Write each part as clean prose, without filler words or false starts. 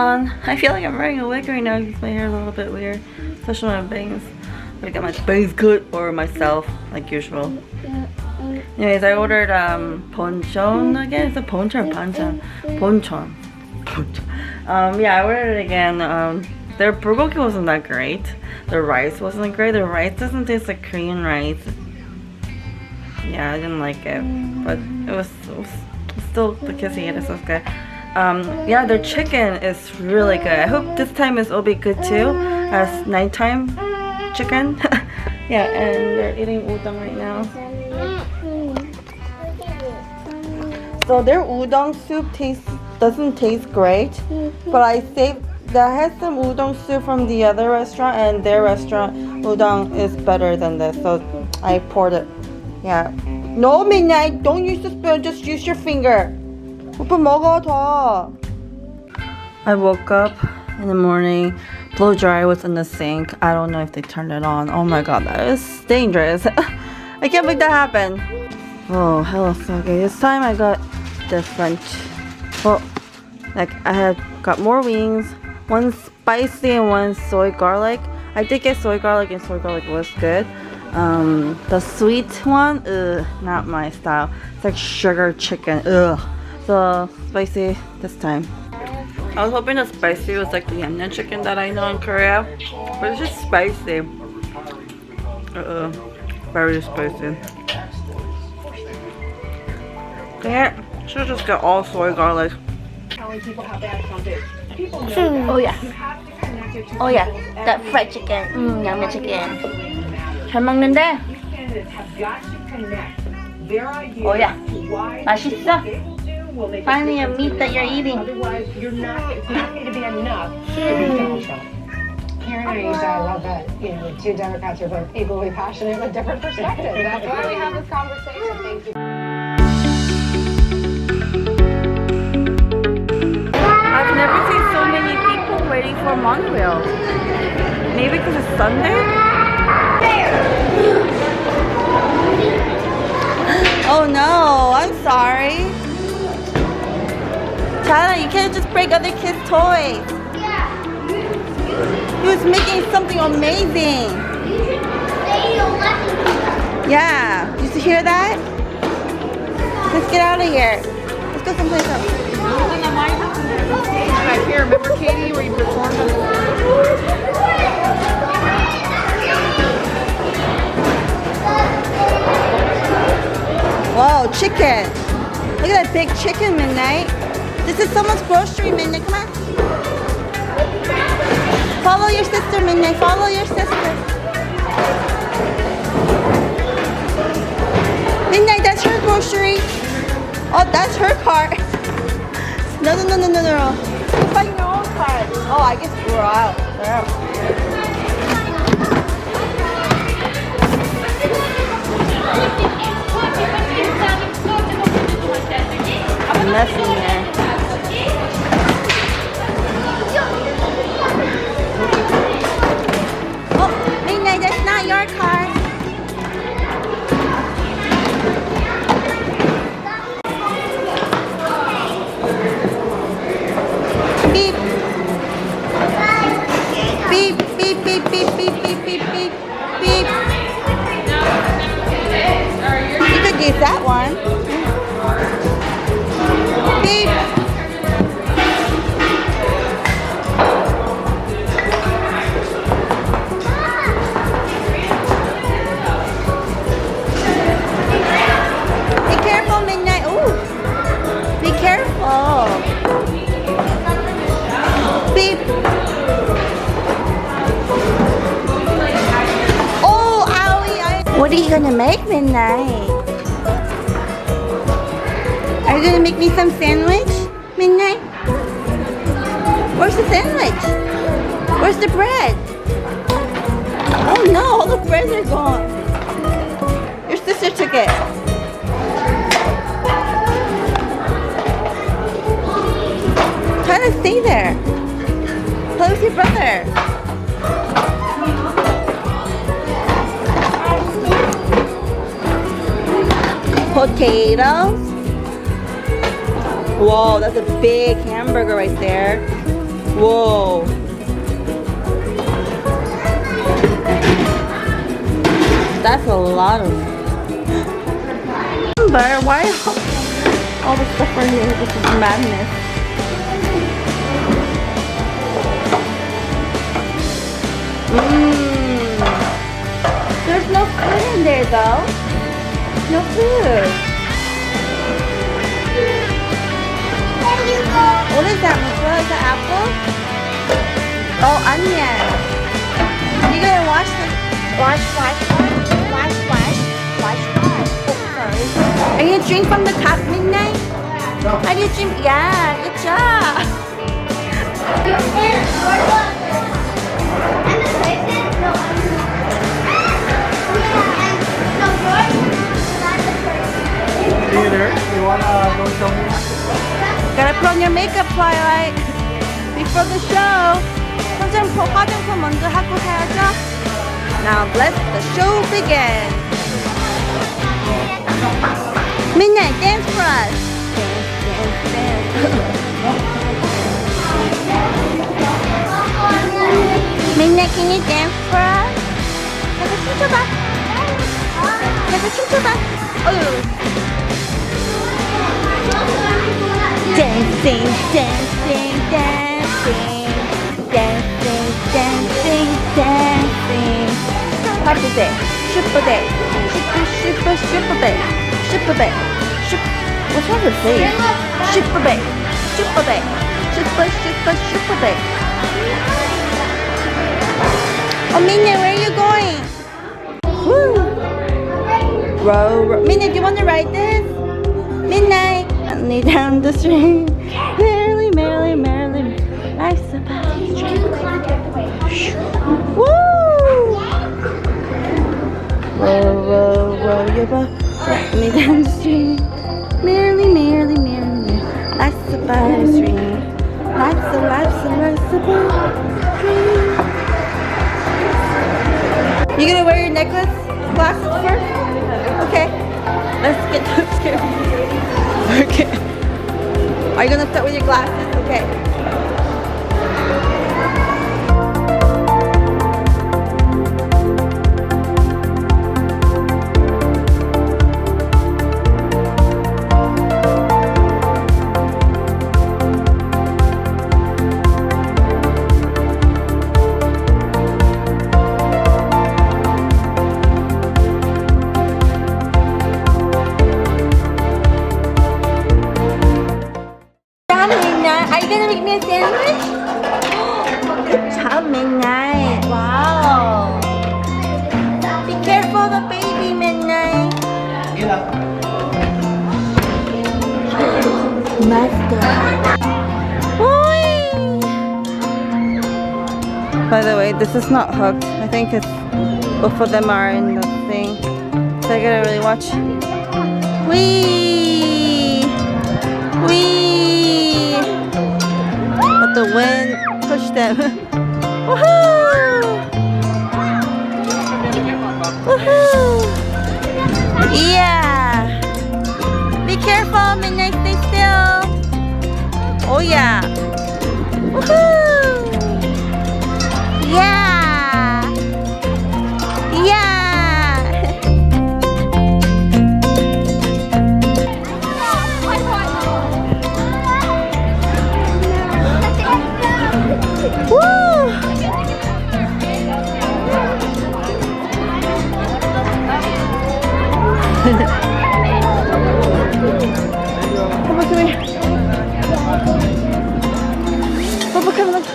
on. I feel like I'm wearing a wig right now because my hair is a little bit weird, especially my bangs. I got my bangs cut for myself, like usual. Anyways, I ordered ponchon again. Is it ponchon or panchan? Ponchon. Yeah, I ordered it again. Their bulgogi wasn't that great. The rice wasn't great. The rice doesn't taste like Korean rice. Yeah, I didn't like it, but it was still the quesadillas was good. Yeah, their chicken is really good. I hope this time it'll be good too, as nighttime chicken. Yeah, and they're eating udon right now. So their udon soup doesn't taste great, but I had some udon soup from the other restaurant, and their restaurant udon is better than this, so I poured it. Yeah. No, Midnight, don't use the spoon, just use your finger. 오빠 먹어 더. I woke up in the morning, blow dryer was in the sink. I don't know if they turned it on. Oh my god, that is dangerous. I can't make that happen. Oh, hello, okay. This time I got different. Well, like I had got more wings, one spicy and one soy garlic. I did get soy garlic, and soy garlic was good. The sweet one, not my style. It's like sugar chicken, So spicy this time. I was hoping the spicy was like the Yamyeon chicken that I know in Korea, but it's just spicy. Very spicy. Damn, should just get all soy garlic. Oh yeah. Oh yeah. That fried chicken. Yummy chicken. 잘 먹는데? Oh yeah. 맛있어? Finally a meat that you're eating. You're not, it's not going to be enough to be Donald Trump. Karen and I love that, you know, the two Democrats are both equally passionate with different perspectives. That's why we have this conversation. Thank you. I've never seen so many people waiting for monorail. Maybe because it's Sunday? Oh no, I'm sorry. Tyler, you can't just break other kids' toys. He was making something amazing. Yeah, did you hear that? Let's get out of here. Let's go someplace else. Back here, remember Katie, where you performed on Whoa, chicken. Look at that big chicken, Midnight. This is someone's grocery, Midnight. Come on. Follow your sister, Midnight. Follow your sister. Midnight, that's her grocery. Oh, that's her cart. No. You find your own cart. Oh, I guess we're out. Messy here. Oh, Midnight, that's not your car. Beep. Beep, beep, beep, beep, beep, beep, beep, beep, beep. You could use that one. Beep. Be careful, Midnight. Ooh. Be careful. Beep. Oh, owie. What are you gonna make, Midnight? Are you gonna make me some sandwich, Midnight? Where's the sandwich? Where's the bread? Oh no, all the breads are gone. Your sister took it. Try to stay there. Play with your brother. Potatoes. Whoa, that's a big hamburger right there. Whoa. That's a lot of. But why all the stuff are here? This is madness. There's no food in there though. No food. What is that? Is that apple? Oh, onion. You gonna wash the wash. Are you gonna drink from the cup, Midnight? How do you drink? Yeah, good job. Peter, you wanna go show me? Gotta put on your makeup, Twilight. Before the show. 화장품 먼저 하고 가야죠. Now let the show begin. Midnight, dance for us. Dance. Midnight, can you dance for us? 내가 춤춰봐. 내가 춤춰봐. Dancing. Happy day, super day, super day. What's wrong with this? Super day. Oh, Minnie, where are you going? Woo! Row. Minnie, do you want to ride this? Midnight. Only down the street. Merrily. Life's about to street. Woo! Row your boat gently down the street. Merrily. Life's about to street. Life's about dream. You gonna wear your necklace glasses first? Okay. Let's get upstairs. Okay. Are you gonna start with your glasses? Okay. Are you gonna make me a sandwich? Good job, Midnight. Wow. Be careful the baby, Midnight. Master. By the way, this is not hooked. I think it's both of them are in the thing. So I gotta really watch. Whee! Let the wind push them. Woohoo! Yeah! Be careful, Midnight, stay still. Oh yeah! Woohoo! Yeah! Yeah! Papa, come here. Papa, come look.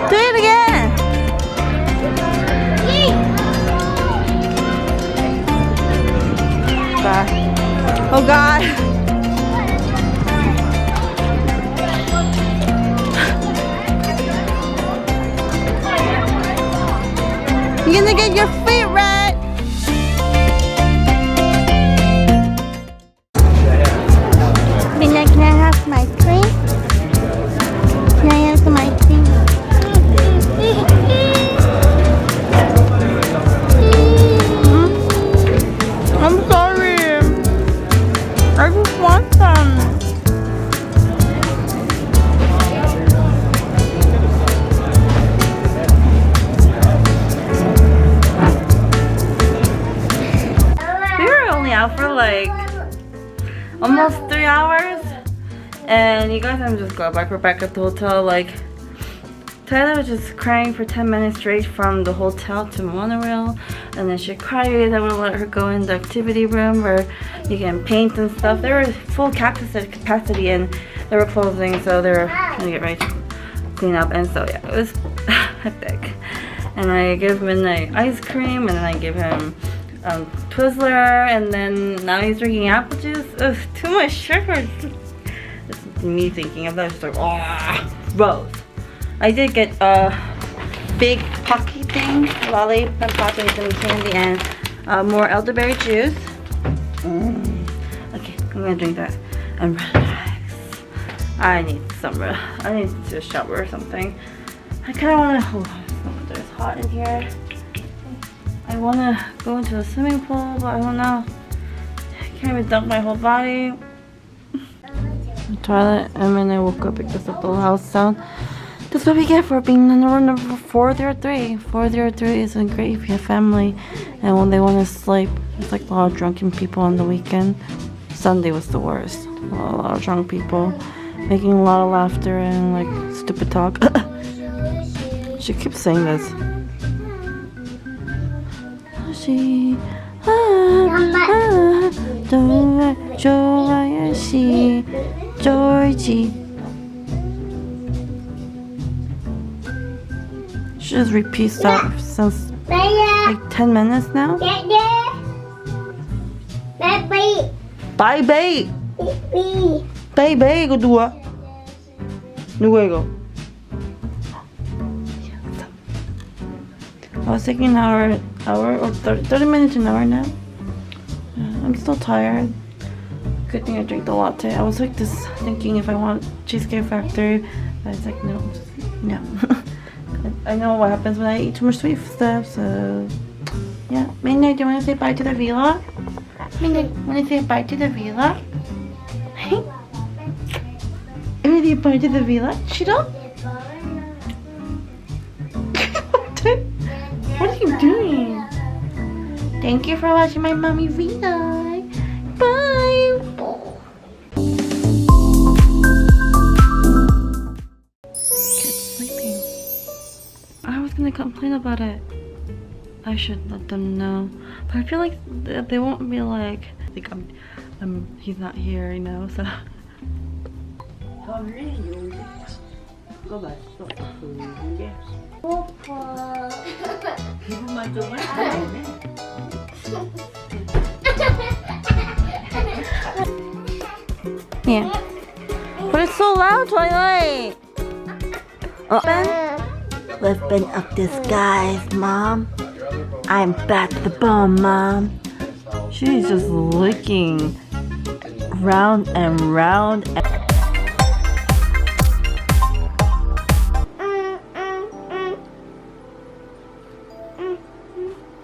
Do it again. Bye. Oh God. You're gonna get your feet wet. Midnight, can I have some ice cream? Can I have some ice cream? I'm sorry. almost 3 hours. And you guys, I'm just back. We're back at the hotel. Like, Tyler was just crying for 10 minutes straight from the hotel to monorail. And then she cried because I wouldn't let her go in the activity room where you can paint and stuff. They were full capacity and they were closing, so they were gonna get ready to clean up. And so yeah, it was hectic. And I gave him midnight ice cream, and then I gave him Twizzler, and then now he's drinking apple juice. Ugh, too much sugar. This is me thinking of that. Just like, oh, gross. I did get a big Pocky thing, lollipop Pocky and candy, and more elderberry juice. Okay, I'm gonna drink that and relax. I need to shower or something. I kind of want to. Hold on, it's hot in here. I want to go into the swimming pool, but I don't know. I can't even dunk my whole body. The toilet, and then I woke up because of the loud sound. That's what we get for being in room number 403. 403 isn't great if you have family and when they want to sleep. It's like a lot of drunken people on the weekend. Sunday was the worst. A lot of drunk people making a lot of laughter and like stupid talk. She keeps saying this. She Georgie. She just repeats that since like 10 minutes now. Baby. Baby, 이거 누구야? 누구야 이거? I was taking an hour or 30 minutes to an hour now. I'm still tired. Good thing I drank the latte. I was like this thinking if I want Cheesecake Factory, but it's like no. I know what happens when I eat too much sweet stuff, so yeah. Minna, do you want to say bye to the villa? Minna, want to say bye to the villa? Hey? You want to say bye to the villa? Chiro? What are you doing? Thank you for watching my mommy vlog. Bye! Sleeping. I was gonna complain about it. I should let them know. But I feel like they won't be like he's not here, you know, so. Yeah. But it's so loud, Twilight! Open up the skies, Mom. I'm back to the bone, Mom. She's just looking round and round.